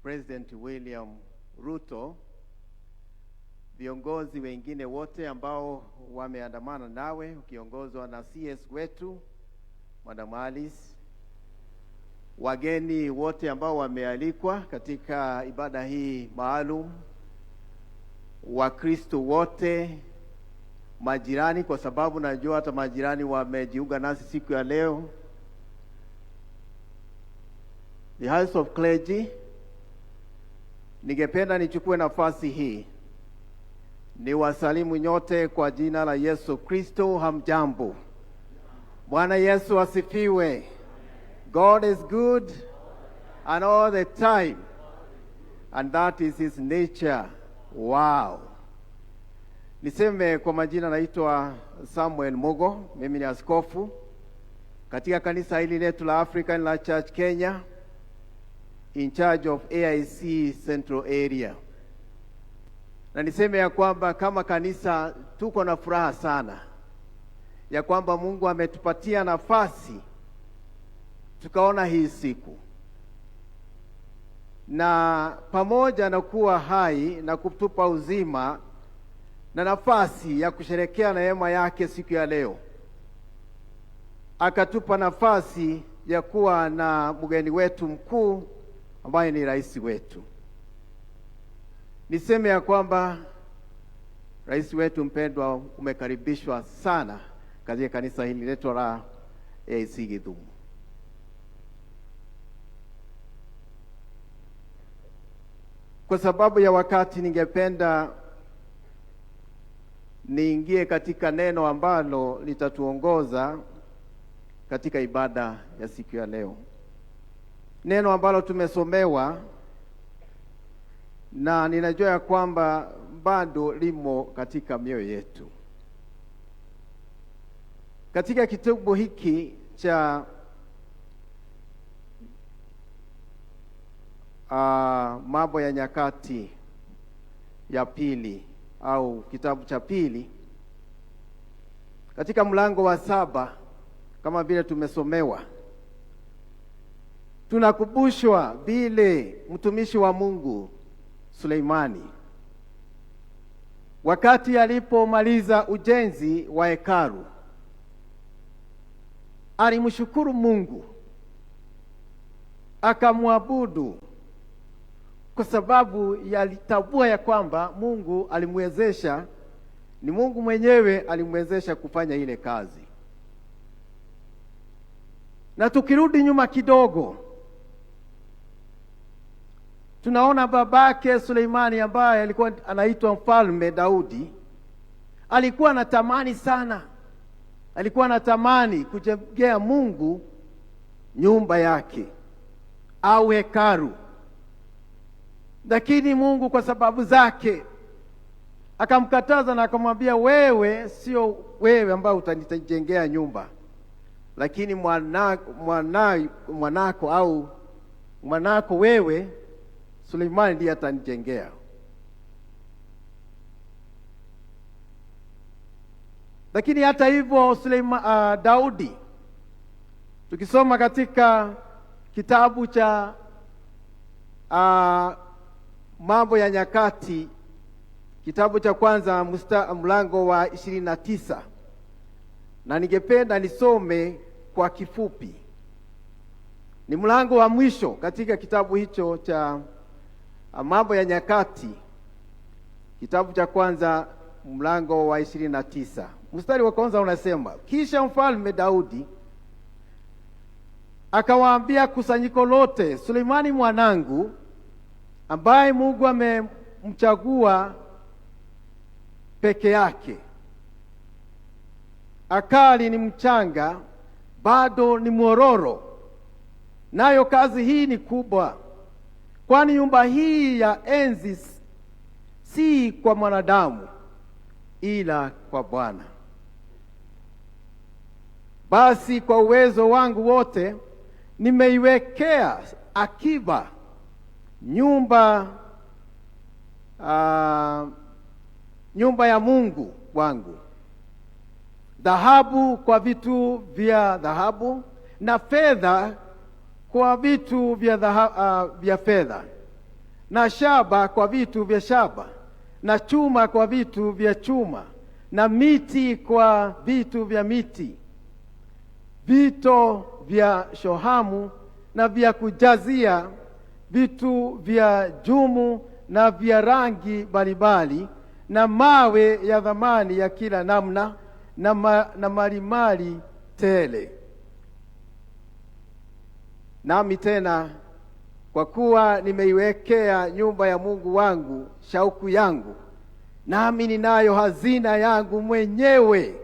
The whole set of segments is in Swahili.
President William Ruto, viongozi wengine wote ambao wameandamana nawe ukiongozwa na CS wetu Madam Alice, wageni wote ambao wamealikwa katika ibada hii maalum, Wakristo wote, majirani, kwa sababu najua hata majirani wamejiunga nasi siku ya leo, the House of Clergy. Ningependa nichukue nafasi hii ni wasalimu nyote kwa jina la Yesu Kristo. Hamjambo. Bwana Yesu asifiwe. God is good and all the time, and that is his nature. Wow. Niseme kwa majina, naitwa Samuel Mugo. Mimi ni askofu katika kanisa hili letu la African Life Church Kenya, in charge of AIC Central Area. Na niseme ya kwamba kama kanisa tuko na furaha sana ya kwamba Mungu ametupatia nafasi tukaona hii siku, na pamoja na kuwa hai na kutupa uzima na nafasi ya kusherehekea neema yake siku ya leo, akatupa nafasi ya kuwa na mgeni wetu mkuu ambaye ni rais wetu. Niseme ya kwamba rais wetu mpendwa, umekaribishwa sana katika kanisa hili letu la AIC Githumu. Kwa sababu ya wakati, ningependa niingie katika neno ambalo litatuongoza katika ibada ya siku ya leo. Neno ambalo tumesomewa na ninajua ya kwamba bado limo katika mioyo yetu. Katika kitabu hiki cha Mambo ya Nyakati ya Pili, au kitabu cha pili, katika mlango wa 7, kama vile tumesomewa, tunakumbushwa vile mtumishi wa Mungu Suleimani, wakati alipomaliza ujenzi wa hekalu, alimshukuru Mungu, akamwabudu, kwa sababu yalitambua ya kwamba Mungu alimwezesha, ni Mungu mwenyewe alimwezesha kufanya ile kazi. Na tukirudi nyuma kidogo, tunaona babake Suleimani ambaye alikuwa anaitwa Mfalme Daudi, alikuwa anatamani sana, alikuwa anatamani kujengea Mungu nyumba yake au hekalu. Lakini Mungu kwa sababu zake akamkataza na akamwambia, wewe sio wewe ambao utanijengea nyumba, lakini mwanako wewe Suleimani ndiye atanijengea. Lakini hata hivyo Daudi, tukisoma katika kitabu cha Mambo ya Nyakati, kitabu cha kwanza mlango wa 29, na ningependa nisome kwa kifupi. Ni mlango wa mwisho katika kitabu hicho cha Mambo ya Nyakati, kitabu cha kwanza mlango wa 29. Mstari wa kwanza unasema, kisha Mfalme Daudi akawaambia kusanyiko lote, Suleimani mwanangu, ambaye Mungu amemchagua peke yake, akali ni mchanga, bado ni mwororo, nayo kazi hii ni kubwa, kwani nyumba hii ya enzi si kwa mwanadamu, ila kwa Bwana. Basi kwa uwezo wangu wote nimeiwekea akiba nyumba ya Mungu wangu, dhahabu kwa vitu vya dhahabu, na fedha kwa vitu vya fedha, na shaba kwa vitu vya shaba, na chuma kwa vitu vya chuma, na miti kwa vitu vya miti, vito vya shohamu na vya kujazia, vitu vya jumu na vya rangi mbalimbali, na mawe ya thamani ya kila namna, na malimali tele. Nami tena, kwa kuwa nimeiwekea nyumba ya Mungu wangu shauku yangu, nami ninayo hazina yangu mwenyewe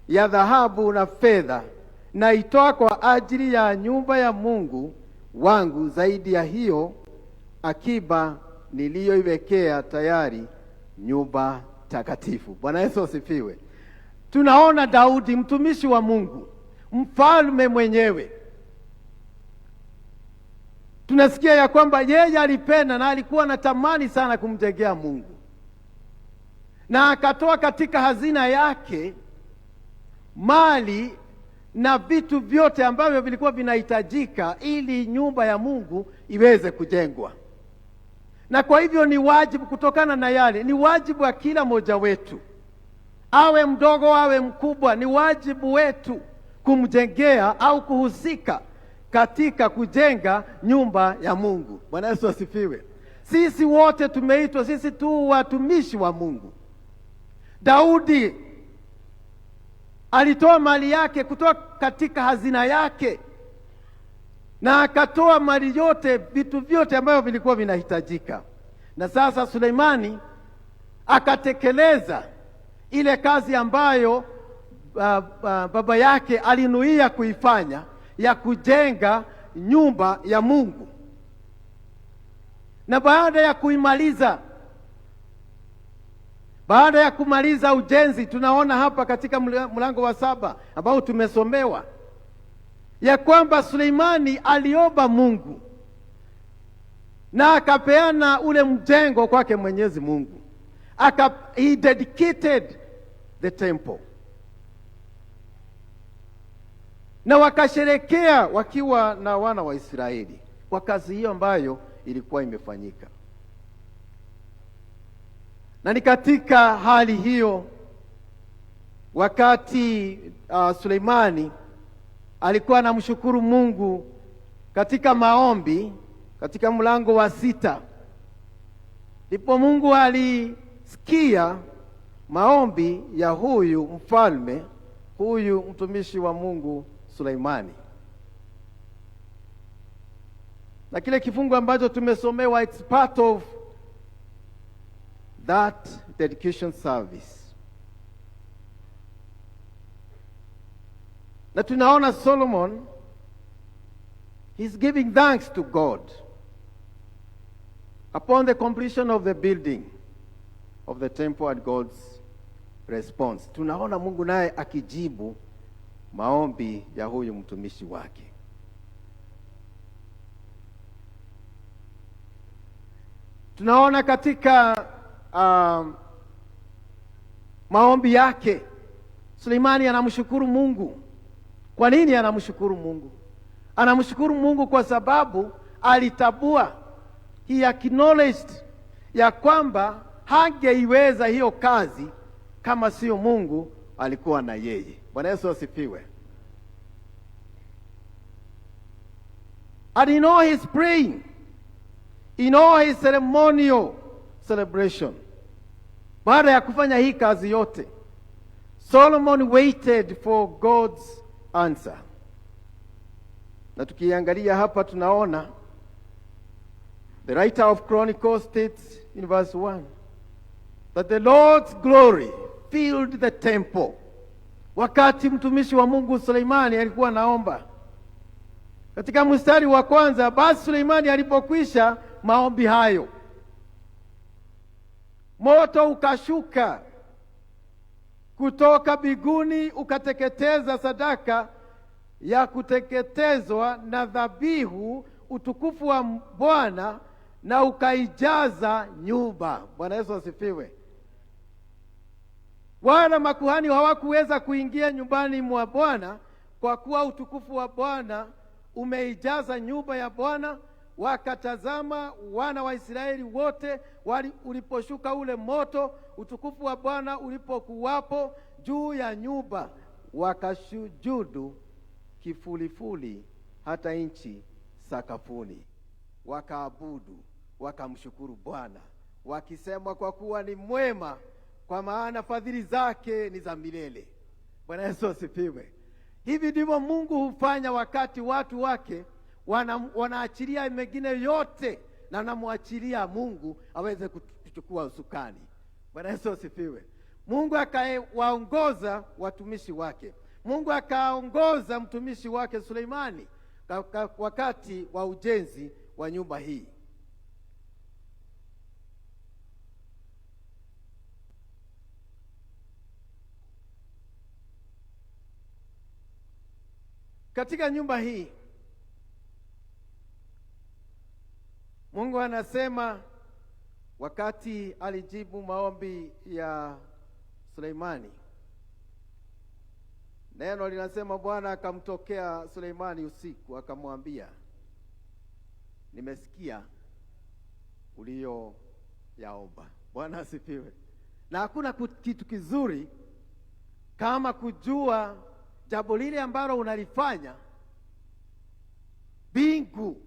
ya dhahabu na fedha, naitoa kwa ajili ya nyumba ya Mungu wangu zaidi ya hiyo akiba niliyoiwekea tayari, nyumba takatifu. Bwana Yesu asifiwe. Tunaona Daudi mtumishi wa Mungu, mfalme mwenyewe. Tunasikia ya kwamba yeye alipenda na alikuwa anatamani sana kumjengea Mungu, na akatoa katika hazina yake mali na vitu vyote ambavyo vilikuwa vinahitajika ili nyumba ya Mungu iweze kujengwa. Na kwa hivyo ni wajibu, kutokana na yale, ni wajibu wa kila mmoja wetu, awe mdogo awe mkubwa, ni wajibu wetu kumjengea au kuhusika katika kujenga nyumba ya Mungu. Bwana Yesu asifiwe. Sisi wote tumeitwa, sisi tu watumishi wa Mungu. Daudi alitoa mali yake kutoka katika hazina yake, na akatoa mali yote, vitu vyote ambavyo vilikuwa vinahitajika. Na sasa Suleimani akatekeleza ile kazi ambayo baba yake alinuia kuifanya, ya kujenga nyumba ya Mungu. Na baada ya kumaliza ujenzi, tunaona hapa katika mlango wa 7 ambao tumesomewa ya kwamba Suleimani aliomba Mungu na akapeana ule mjengo kwake Mwenyezi Mungu. He dedicated the temple. Na wakasherekea wakiwa na wana wa Israeli kwa kazi hiyo ambayo ilikuwa imefanyika. Na ni katika hali hiyo, wakati Suleimani alikuwa anamshukuru Mungu katika maombi, katika mlango wa 6, ndipo Mungu alisikia maombi ya huyu mfalme, huyu mtumishi wa Mungu Suleimani. Na kile kifungu ambacho tumesomewa, it's part of that dedication service. Na tunaona Solomon, he's giving thanks to God upon the completion of the building of the temple and God's response. Tunaona Mungu naye akijibu maombi ya huyu mtumishi wake. Tunaona katika maombi yake Suleimani anamshukuru Mungu. Kwa nini anamshukuru Mungu? Anamshukuru Mungu kwa sababu alitambua, he acknowledged ya kwamba hangeiweza hiyo kazi kama sio Mungu alikuwa na yeye. Bwana Yesu asifiwe. And in all his praying, in all his ceremonial celebration, baada ya kufanya hii kazi yote, Solomon waited for God's answer. Na tukiangalia hapa tunaona the writer of Chronicles states in verse 1 that the Lord's glory filled the temple. Wakati mtumishi wa Mungu Suleimani alikuwa naomba, katika mstari wa 1, basi Suleimani alipokwisha maombi hayo, moto ukashuka kutoka mbinguni ukateketeza sadaka ya kuteketezwa na dhabihu, utukufu wa Bwana na ukaijaza nyumba. Bwana Yesu asifiwe. Wana makuhani hawakuweza kuingia nyumbani mwa Bwana kwa kuwa utukufu wa Bwana umeijaza nyumba ya Bwana, wakatazama wana wa Israeli wote uliposhuka ule moto, utukufu wa Bwana ulipokuwapo juu ya nyumba, wakashujudu kifulifuli hata nchi sakafuni, wakaabudu, wakamshukuru Bwana wakisema, kwa kuwa ni mwema, kwa maana fadhili zake ni za milele. Bwana Yesu asifiwe. Hivi ndivyo Mungu hufanya wakati watu wake wanaachilia mengine yote na namwachilia Mungu aweze kuchukua usukani. Bwana Yesu asifiwe. Mungu akawaongoza watumishi wake. Mungu akaongoza mtumishi wake Suleimani wakati wa ujenzi wa nyumba hii. Katika nyumba hii Mungu anasema, wakati alijibu maombi ya Suleimani, neno linasema Bwana akamtokea Suleimani usiku akamwambia, nimesikia uliyoyaomba. Bwana asifiwe. Na hakuna kitu kizuri kama kujua jambo lile ambalo unalifanya bingu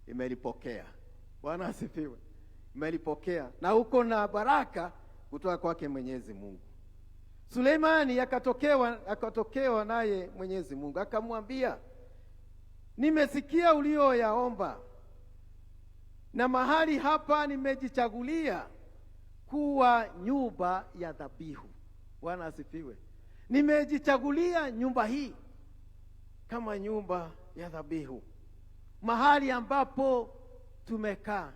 imelipokea. Bwana asifiwe. Imelipokea na uko na baraka kutoka kwake Mwenyezi Mungu. Suleimani akatokewa naye Mwenyezi Mungu akamwambia, nimesikia ulioyaomba, na mahali hapa nimejichagulia kuwa nyumba ya dhabihu. Bwana asifiwe. Nimejichagulia nyumba hii kama nyumba ya dhabihu. Mahali ambapo tumekaa,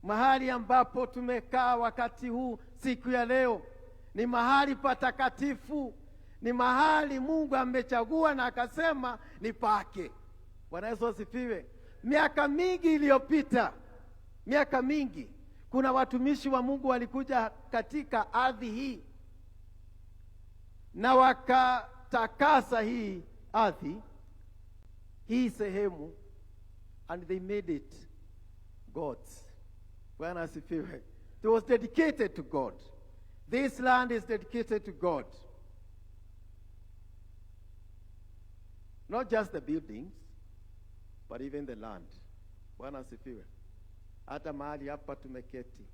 mahali ambapo tumekaa wakati huu, siku ya leo, ni mahali patakatifu. Ni mahali Mungu amechagua na akasema ni pake. Bwana Yesu asifiwe. Miaka mingi iliyopita, miaka mingi, kuna watumishi wa Mungu walikuja katika ardhi hii na wakatakasa hii ardhi, hii sehemu, and they made it God's. Bwana asifiwe. It was dedicated to God. This land is dedicated to God. Not just the buildings, but even the land. Bwana asifiwe. Hata mahali hapa tumeketi,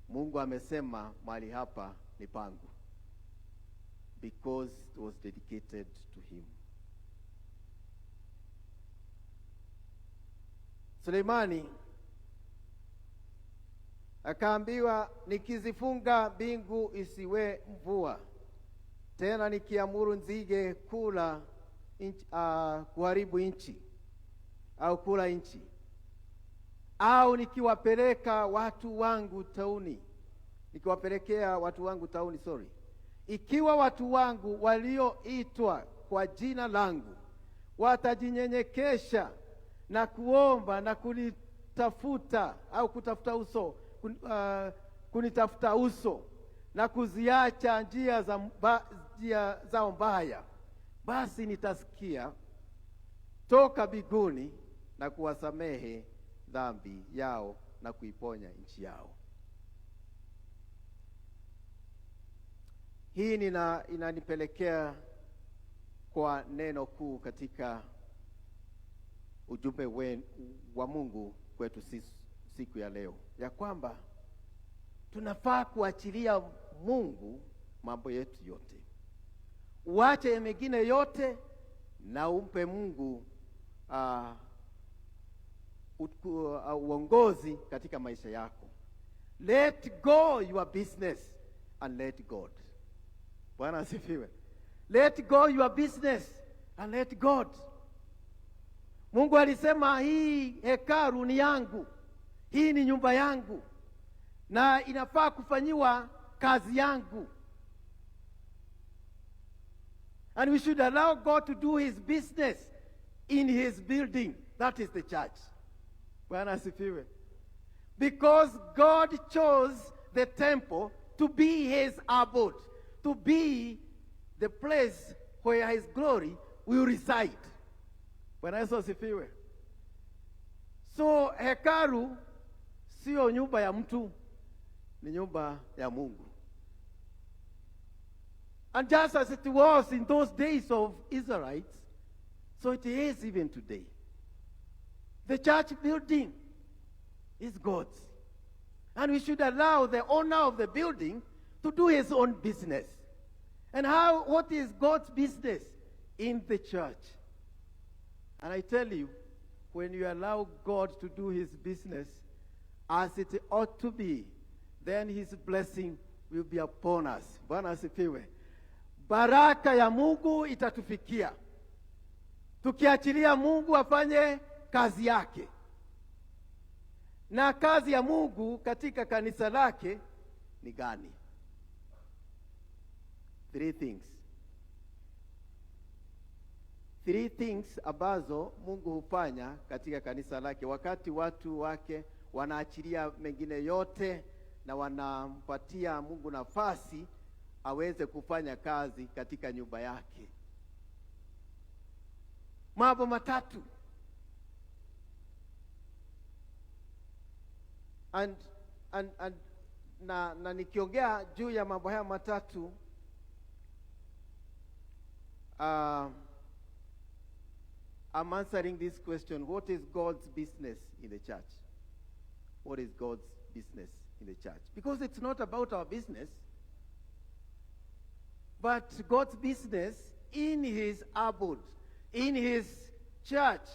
Mungu amesema mahali hapa ni pangu, because it was dedicated to him. Suleimani akaambiwa, nikizifunga mbingu isiwe mvua tena, nikiamuru nzige kula kuharibu nchi au kula nchi, au nikiwapelekea watu wangu tauni, ikiwa watu wangu walioitwa kwa jina langu watajinyenyekesha na kuomba na kunitafuta au kunitafuta uso na kuziacha njia zao mbaya, basi nitasikia toka mbinguni na kuwasamehe dhambi yao na kuiponya nchi yao. Hii inanipelekea kwa neno kuu katika ujumbe wa Mungu kwetu siku ya leo, ya kwamba tunafaa kuachilia Mungu mambo yetu yote. Uache mengine yote na umpe Mungu uongozi katika maisha yako. Let go your business and let God. Bwana asifiwe. Let go your business and let God. Mungu alisema hii hekalu ni yangu, hii ni nyumba yangu, na inafaa kufanyiwa kazi yangu. And we should allow God to do his business in his building. That is the church. Bwana asifiwe. Because God chose the temple to be his abode, to be the place where his glory will reside. Bwana Yesu asifiwe. So hekalu sio nyumba ya mtu, ni nyumba ya Mungu. And just as it was in those days of Israelites, so it is even today. The church building is God's. And we should allow the owner of the building to do his own business. And what is God's business in the church? And I tell you, when you allow God to do his business as it ought to be, then his blessing will be upon us. Bwana asifiwe. Baraka ya Mungu itatufikia tukiachilia Mungu afanye kazi yake. Na kazi ya Mungu katika kanisa lake ni gani? 3 things. 3 things ambazo Mungu hufanya katika kanisa lake wakati watu wake wanaachilia mengine yote na wanampatia Mungu nafasi aweze kufanya kazi katika nyumba yake. Mambo matatu. Na nikiongea juu ya mambo haya matatu, I'm answering this question: what is God's business in the church? What is God's business in the church? Because it's not about our business, but God's business in his abode, in his church.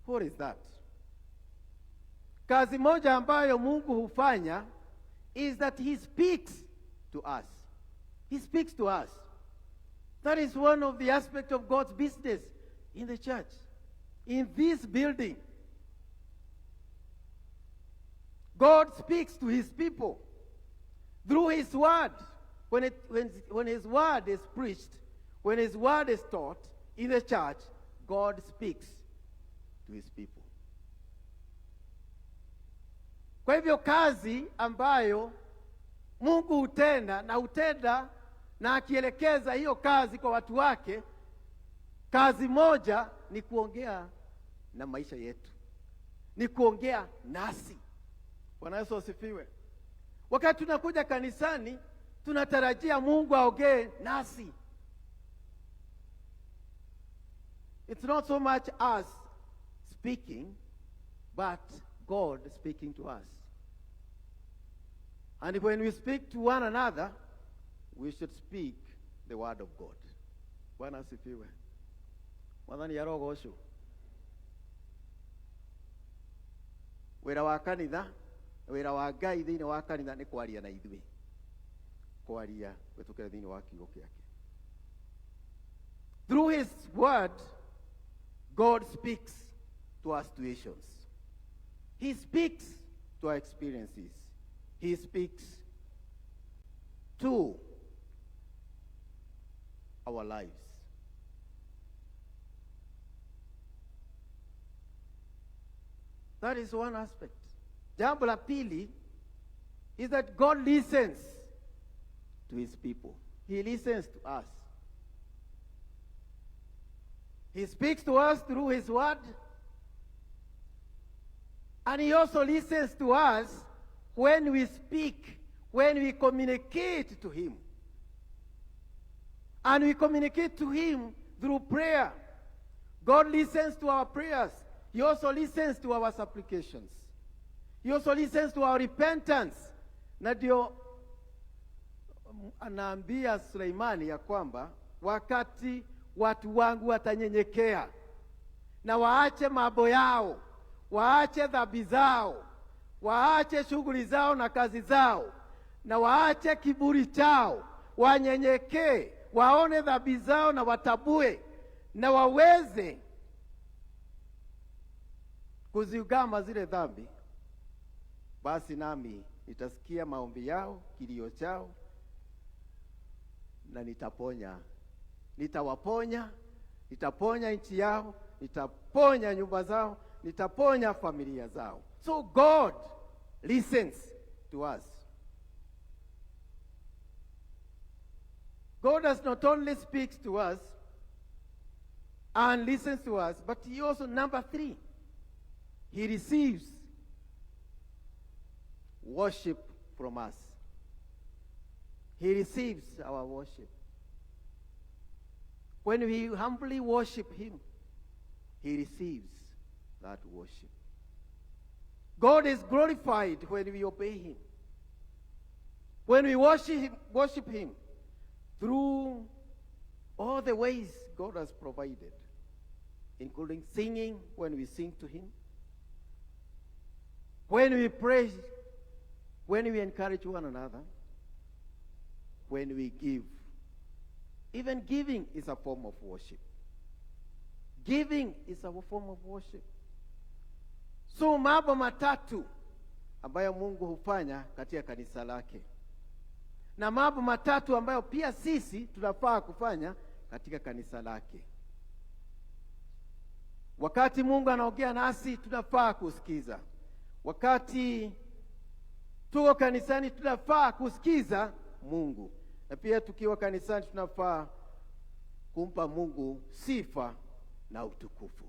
What is that? Kazi moja ambayo Mungu hufanya is that he speaks to us. He speaks to us. That is one of the aspects of God's business in the church, in this building. God speaks to his people through his word. When his word is preached, when his word is taught in the church, God speaks to his people. Kwa hivyo kazi ambayo Mungu hutenda na akielekeza hiyo kazi kwa watu wake, kazi moja ni kuongea na maisha yetu, ni kuongea nasi. Bwana Yesu asifiwe. Wakati tunakuja kanisani, tunatarajia Mungu aongee nasi. It's not so much us speaking, but God speaking to us. And when we speak to one another, we should speak the word of God. Bwana asifiwe. Mwathani arogocwo. Wĩra wa kanitha, wĩra wa Ngai thĩinĩ wa kanitha nĩ kwaria na ithuĩ. Kwaria gwĩtũkĩra thĩinĩ wa kiugo gĩake. Through his word, God speaks to our situations. He speaks to our experiences. He speaks to our lives. That is one aspect. Jambo la pili is that God listens to his people. He listens to us. He speaks to us through his word. And he also listens to us when we speak, when we communicate to him. And we communicate to him through prayer. God listens to our prayers. He also listens to our supplications. He also listens to our repentance. Na ndio anaambia Suleimani ya kwamba wakati watu wangu watanyenyekea na waache mambo yao, waache dhambi zao, waache shughuli zao na kazi zao, na waache kiburi chao, wanyenyekee, waone dhambi zao na watabue, na waweze kuziungama zile dhambi, basi nami nitasikia maombi yao, kilio chao, na nitawaponya, nitaponya nchi yao, nitaponya nyumba zao, nitaponya familia zao. So God listens to us. God does not only speak to us and listens to us, but he also, number 3, he receives worship from us. He receives our worship. When we humbly worship him, he receives that worship. God is glorified when we obey him. When we worship him through all the ways God has provided, including singing when we sing to him, when we pray, when we encourage one another, when we give. Even giving is a form of worship. Giving is a form of worship. So mambo matatu ambayo Mungu hufanya katika kanisa lake, na mambo matatu ambayo pia sisi tunafaa kufanya katika kanisa lake. Wakati Mungu anaongea nasi, tunafaa kusikiza. Wakati tuko kanisani, tunafaa kusikiza Mungu. Na pia tukiwa kanisani, tunafaa kumpa Mungu sifa na utukufu.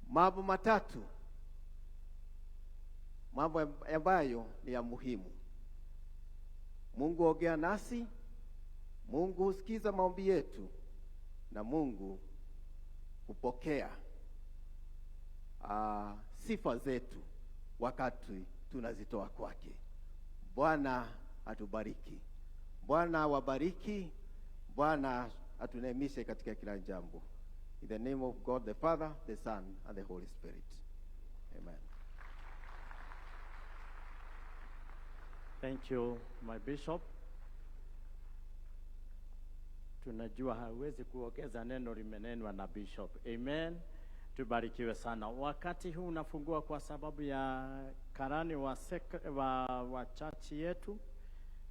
Mambo matatu, mambo ambayo ni ya muhimu. Mungu ongea nasi, Mungu husikiza maombi yetu, na Mungu hupokea sifa zetu wakati tunazitoa kwake. Bwana atubariki. Bwana wabariki. Bwana atuneemishe katika kila jambo. In the name of God the Father, the Son, and the Holy Spirit. Amen. Thank you, my bishop. Tunajua hawezi kuongeza neno limenenwa na bishop. Amen. Tubarikiwe sana. Wakati huu unafungua kwa sababu ya karani wa church yetu,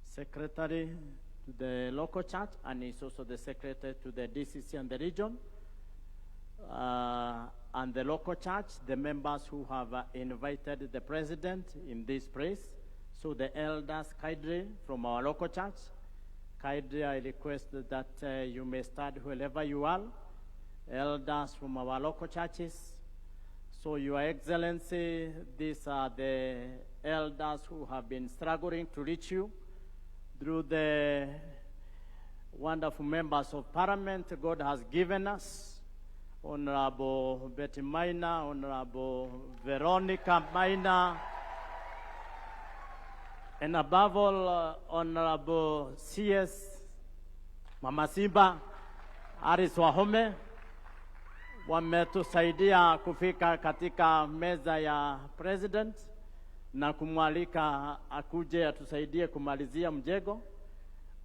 secretary to the local church, and is also the secretary to the DCC and the region, and the local church, the members who have invited the president in this place. So the elders, kindly, from our local church, kindly I request that you may start wherever you are. Elders from our local churches. So Your Excellency, these are the elders who have been struggling to reach you through the wonderful members of parliament God has given us. Honorable Betty Maina, Honorable Veronica Maina, and above all, Honorable CS Mama Simba Aris Wahome, wametusaidia kufika katika meza ya president na kumwalika akuje atusaidie kumalizia mjengo.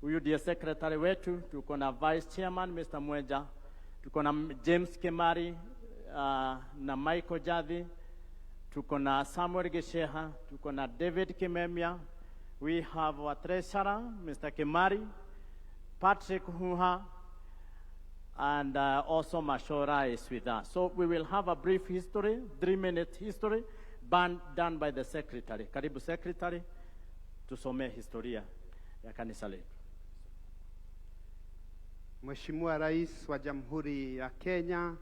Huyu ndiye secretary wetu. Tuko na vice chairman Mr. Mweja, tuko na James Kemari na Michael Jadhi, tuko na Samuel Gesheha, tuko na David Kimemia. We have our treasurer Mr. Kemari, Patrick Huha, and also Mashora is with us. So we will have a brief history, 3-minute history, done by the secretary. Karibu secretary, tusome historia ya kanisa letu. Mheshimiwa Rais wa Jamhuri ya Kenya,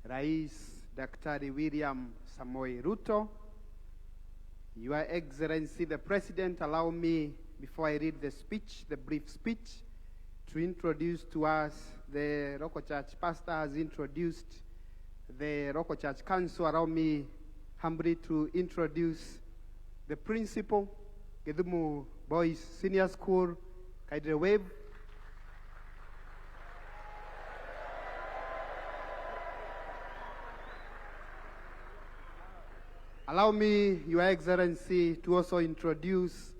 Rais Daktari William Samoei Ruto, Your Excellency the President, allow me, before I read the speech, the brief speech, to introduce to us the local church pastor has introduced the local church council. Allow me humbly to introduce the principal, Githumu Boys Senior School, Kaidre Wave. Allow me, Your Excellency, to also introduce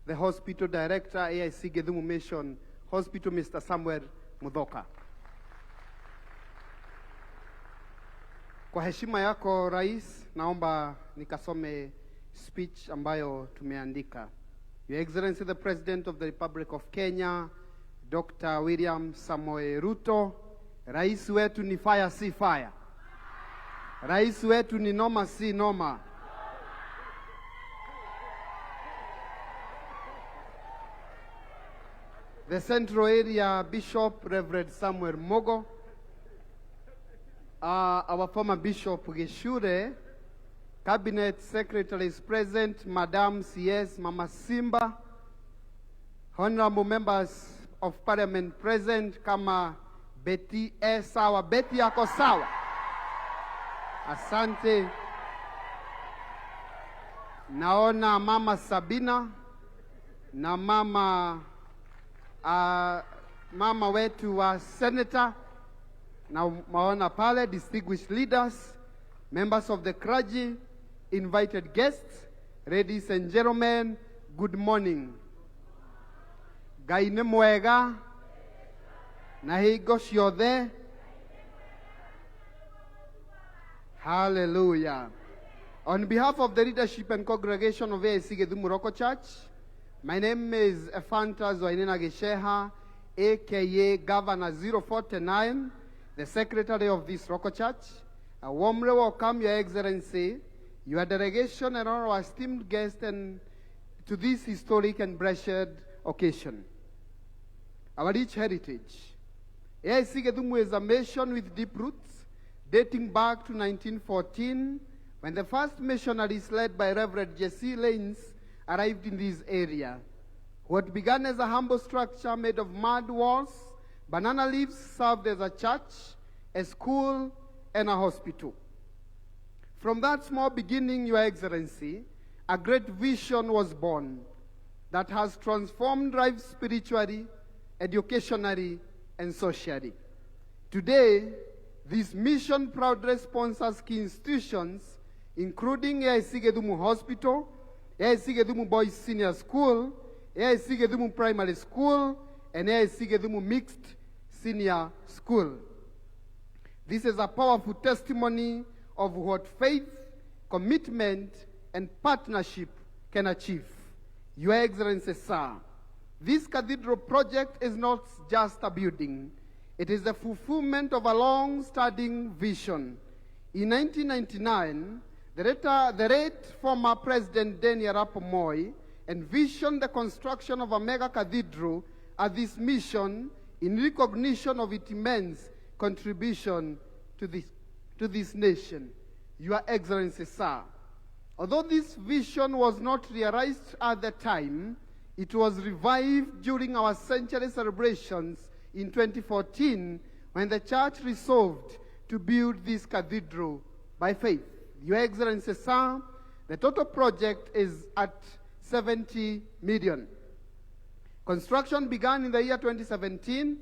the hospital director, AIC Githumu Mission Hospital, Mr. Samuel Mudhoka. Kwa heshima yako Rais, naomba nikasome speech ambayo tumeandika. Your Excellency the President of the Republic of Kenya, Dr. William Samoei Ruto, Rais wetu ni fire si fire. Rais wetu ni noma si noma. the Central Area Bishop, Reverend Samuel Mogo, our former Bishop Geshure, Cabinet Secretary is present, Madam CS Mama Simba, honorable members of Parliament present, kama Betty sawa, Betty yako sawa. Asante. Naona Mama Sabina na mama wetu wa senator, na maona pale distinguished leaders, members of the clergy, invited guests, ladies and gentlemen, good morning. Ngai nĩ mwega na hingo ciothe. Hallelujah. On behalf of the leadership and congregation of AIC Githumu Local Church, my name is Ephantas Wainena Gesheha, aka Governor 049, the secretary of this local church. I warmly welcome Your Excellency, your delegation, and all our esteemed guests and to this historic and blessed occasion. Our rich heritage. AIC Githumu is a mission with deep roots dating back to 1914, when the first missionaries led by Reverend Jesse Lanes arrived in this area. What began as a humble structure made of mud walls, banana leaves served as a church, a school, and a hospital. From that small beginning, Your Excellency, a great vision was born that has transformed lives spiritually, educationally, and socially. Today, this mission proudly sponsors key institutions, including AIC Githumu Hospital, AIC Githumu Boys Senior School, AIC Githumu Primary School, and AIC Githumu Mixed Senior School. This is a powerful testimony of what faith, commitment, and partnership can achieve. Your Excellency, sir, this cathedral project is not just a building. It is the fulfillment of a long-standing vision. In 1999, the late former President Daniel Arap Moi envisioned the construction of a mega cathedral at this mission in recognition of its immense contribution to this nation. Your Excellency, sir, although this vision was not realized at the time, it was revived during our century celebrations in 2014 when the church resolved to build this cathedral by faith. Your Excellency, sir, the total project is at 70 million. Construction began in the year 2017,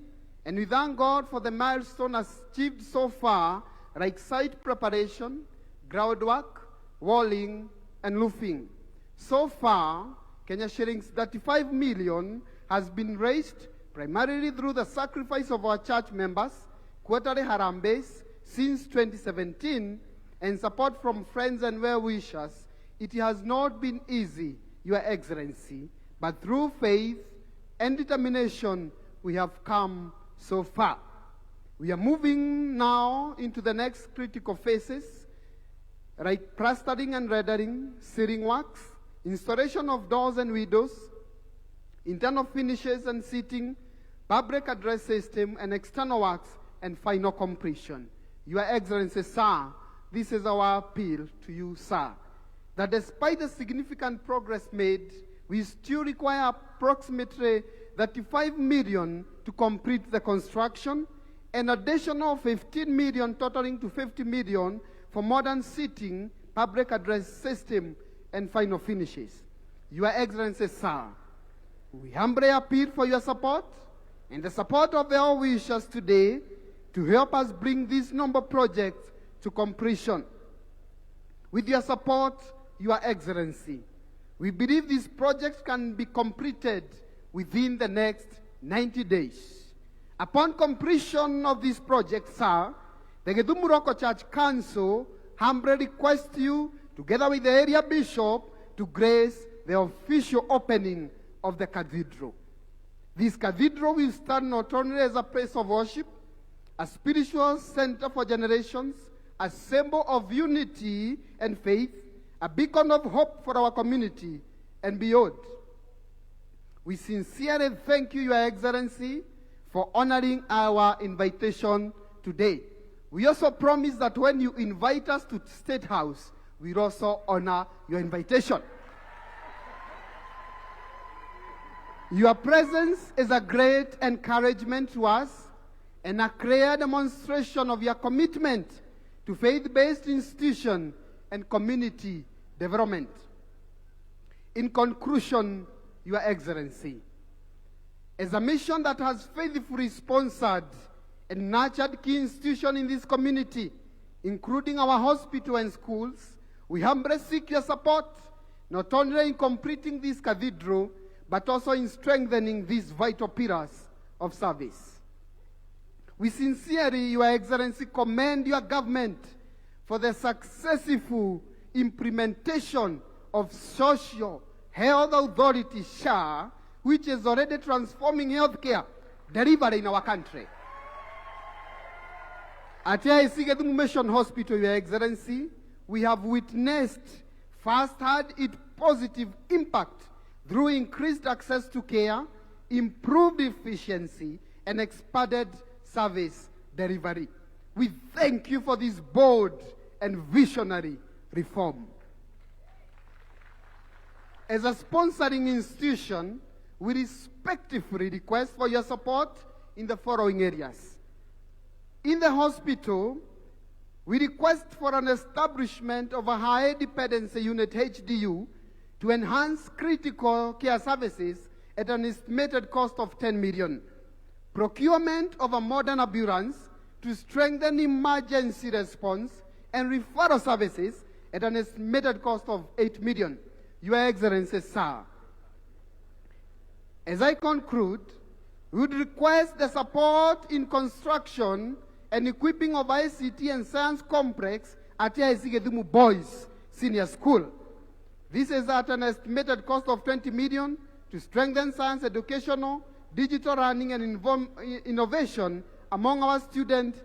and we thank God for the milestone achieved so far, like site preparation, groundwork, walling, and roofing. So far, Kenya shillings 35 million has been raised primarily through the sacrifice of our church members, quarterly harambes since 2017, and support from friends and well-wishers. It has not been easy, Your Excellency, but through faith and determination, we have come so far. We are moving now into the next critical phases, like plastering and rendering, ceiling works, installation of doors and windows, internal finishes and seating, public address system, and external works, and final completion. Your Excellency, sir, this is our appeal to you, sir, that despite the significant progress made, we still require approximately 35 million to complete the construction, an additional 15 million totaling to 50 million for modern seating, public address system, and final finishes. Your Excellency, sir, we humbly appeal for your support and the support of the well-wishers today to help us bring this number project to completion. With your support, Your Excellency, we believe this project can be completed within the next 90 days. Upon completion of this project, sir, the Githumu Local Church Council humbly requests you, together with the area bishop, to grace the official opening of the cathedral. This cathedral will stand not only as a place of worship, a spiritual center for generations, a symbol of unity and faith, a beacon of hope for our community and beyond. We sincerely thank you, Your Excellency, for honoring our invitation today. We also promise that when you invite us to State House, we'll also honor your invitation. Your presence is a great encouragement to us and a clear demonstration of your commitment to faith-based institution and community development. In conclusion, Your Excellency, as a mission that has faithfully sponsored and nurtured key institutions in this community, including our hospital and schools, we humbly seek your support, not only in completing this cathedral, but also in strengthening these vital pillars of service. We sincerely, Your Excellency, commend your government for the successful implementation of Social Health Authority, SHA, which is already transforming healthcare delivery in our country. At AIC Githumu Mission Hospital, Your Excellency, we have witnessed firsthand its positive impact through increased access to care, improved efficiency, and expanded service delivery. We thank you for this bold and visionary reform. As a sponsoring institution, we respectfully request for your support in the following areas. In the hospital, we request for an establishment of a high dependency unit, HDU, to enhance critical care services at an estimated cost of 10 million. Procurement of a modern ambulance to strengthen emergency response and referral services at an estimated cost of 8 million. Your Excellency, sir. As I conclude, we would request the support in construction and equipping of ICT and science complex at AIC Githumu Boys Senior School. This is at an estimated cost of 20 million to strengthen science educational, digital learning and innovation among our students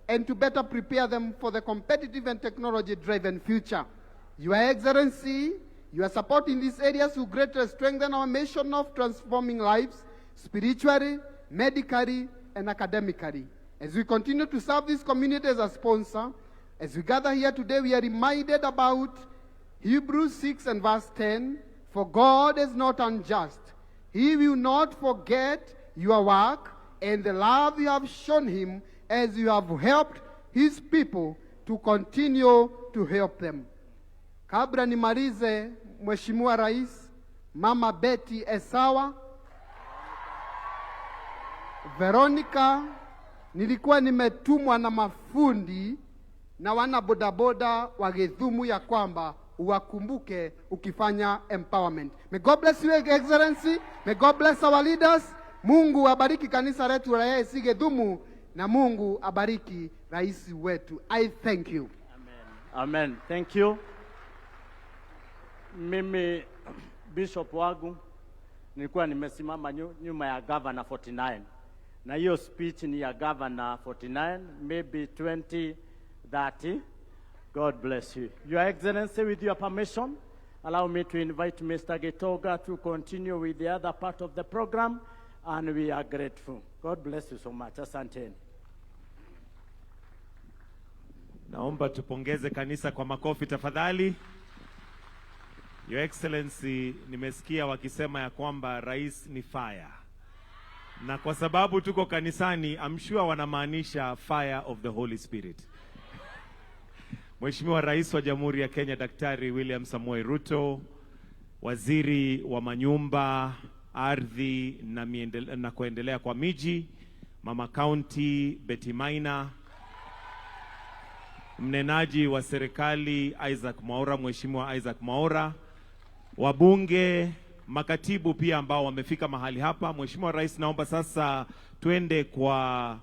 and to better prepare them for the competitive and technology-driven future. Your Excellency, your support in these areas will greatly strengthen our mission of transforming lives spiritually, medically, and academically. As we continue to serve this community as a sponsor, as we gather here today, we are reminded about Hebrews 6 and verse 10, for God is not unjust. He will not forget your work and the love you have shown him as you have helped his people to continue to help them. Kabla nimalize, Mheshimiwa Rais, Mama Betty Esawa, Veronica, nilikuwa nimetumwa na mafundi na wana bodaboda wa Githumu ya kwamba uwakumbuke ukifanya empowerment. May God bless you, Excellency. May God bless our leaders. Mungu abariki kanisa letu la AIC Githumu na Mungu abariki rais wetu. I thank you. Amen. Amen. Thank you. Mimi Bishop Wagu nilikuwa nimesimama nyuma ya Governor 49. Na hiyo speech ni ya Governor 49, maybe 2030. God bless you. Your Excellency, with your permission, allow me to invite Mr. Gitoga to continue with the other part of the program, and we are grateful. God bless you so much. Asanteni. Naomba tupongeze kanisa kwa makofi tafadhali. Your Excellency, nimesikia wakisema ya kwamba rais ni fire. Na kwa sababu tuko kanisani, I'm sure wanamaanisha fire of the Holy Spirit. Mheshimiwa Rais wa Jamhuri ya Kenya Daktari William Samoei Ruto, Waziri wa Manyumba, Ardhi na kuendelea kwa miji, Mama County Betty Maina, Mnenaji wa serikali Isaac Mwaura, Mheshimiwa Isaac Mwaura, wabunge, makatibu pia ambao wamefika mahali hapa. Mheshimiwa Rais, naomba sasa tuende kwa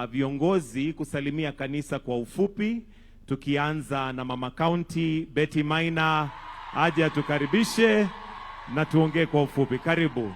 viongozi kusalimia kanisa kwa ufupi, tukianza na Mama County Betty Maina aje tukaribishe na tuongee kwa ufupi. Karibu.